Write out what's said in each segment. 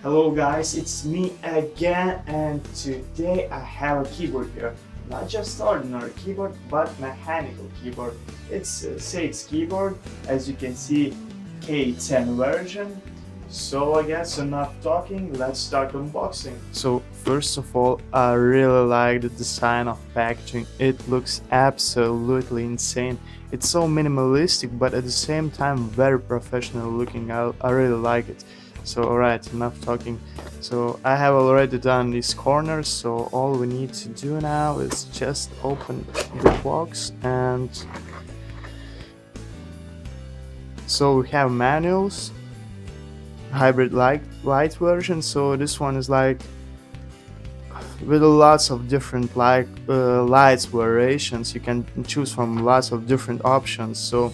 Hello guys, it's me again, and today I have a keyboard here. Not just ordinary keyboard, but mechanical keyboard. It's a 6 keyboard, as you can see, K10 version. So I guess enough talking, let's start unboxing. So first of all, I really like the design of packaging. It looks absolutely insane. It's so minimalistic, but at the same time very professional looking. I really like it. So alright, enough talking. So I have already done these corners, so all we need to do now is just open the box. And so we have manuals, hybrid light version. So this one is like with lots of different lights variations. You can choose from lots of different options. So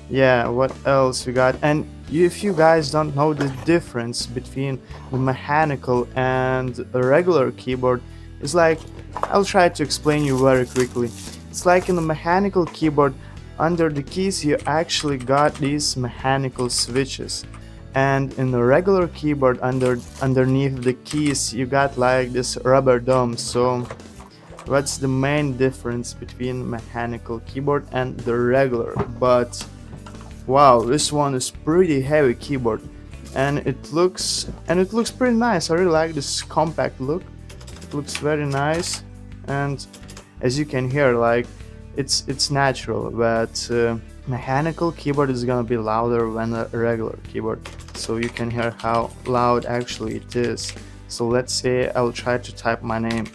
yeah, what else we got? And if you guys don't know the difference between the mechanical and a regular keyboard, it's like, I'll try to explain you very quickly. It's like in the mechanical keyboard, under the keys you actually got these mechanical switches, and in the regular keyboard underneath the keys you got like this rubber dome. So what's the main difference between mechanical keyboard and the regular? But wow, this one is pretty heavy keyboard, and it looks pretty nice. I really like this compact look. It looks very nice, and as you can hear, like it's natural. But mechanical keyboard is gonna be louder than a regular keyboard, so you can hear how loud actually it is. So let's say I'll try to type my name.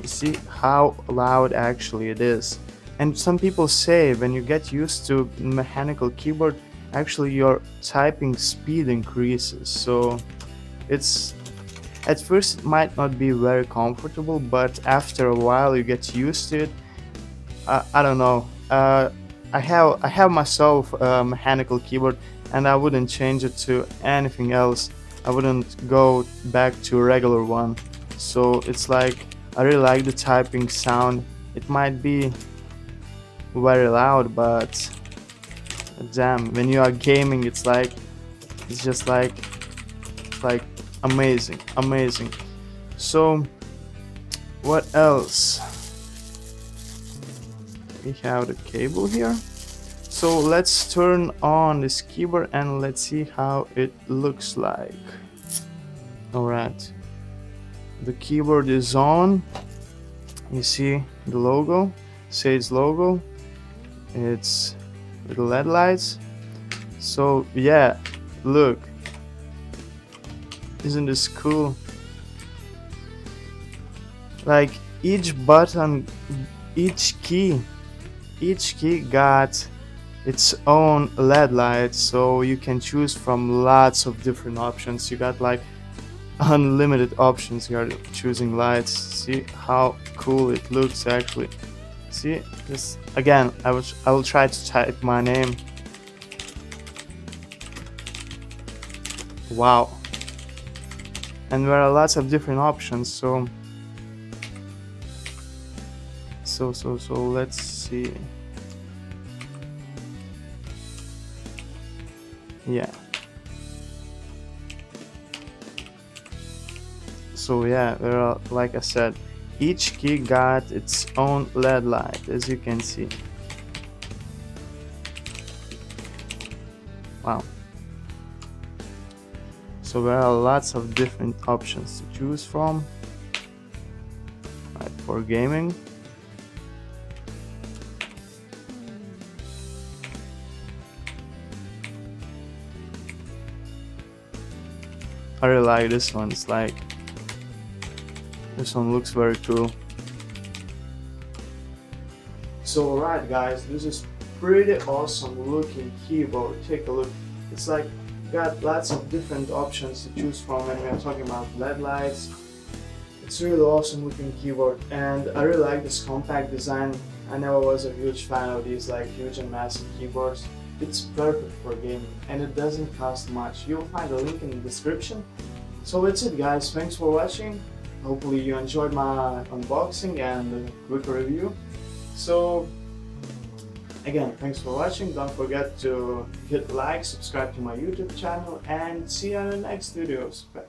You see how loud actually it is. And some people say when you get used to mechanical keyboard, actually your typing speed increases. So it's, at first it might not be very comfortable, but after a while you get used to it. I don't know. I have myself a mechanical keyboard, and I wouldn't change it to anything else. I wouldn't go back to a regular one. So it's like, I really like the typing sound. It might be very loud, but damn, when you are gaming, it's just like amazing. So what else? We have the cable here. So let's turn on this keyboard and let's see how it looks like. Alright, the keyboard is on. You see the logo, Sage logo. It's with LED lights. So yeah, look, isn't this cool? Like each button, each key got its own LED light, so you can choose from lots of different options. You got like unlimited options here choosing lights. See how cool it looks actually. See this again. I will try to type my name. Wow. And there are lots of different options. So let's see. Yeah. So yeah, there are, like I said, each key got its own LED light, as you can see. Wow. So there are lots of different options to choose from, like for gaming. I really like this one. It's like, this one looks very cool. So alright guys, this is pretty awesome looking keyboard. Take a look. It's like got lots of different options to choose from when we are talking about LED lights. It's really awesome looking keyboard, and I really like this compact design. I never was a huge fan of these like huge and massive keyboards. It's perfect for gaming, and it doesn't cost much. You'll find a link in the description. So that's it guys, thanks for watching. Hopefully you enjoyed my unboxing and a quick review. So Again, thanks for watching. Don't forget to hit like, subscribe to my YouTube channel, and see you on the next videos. Bye.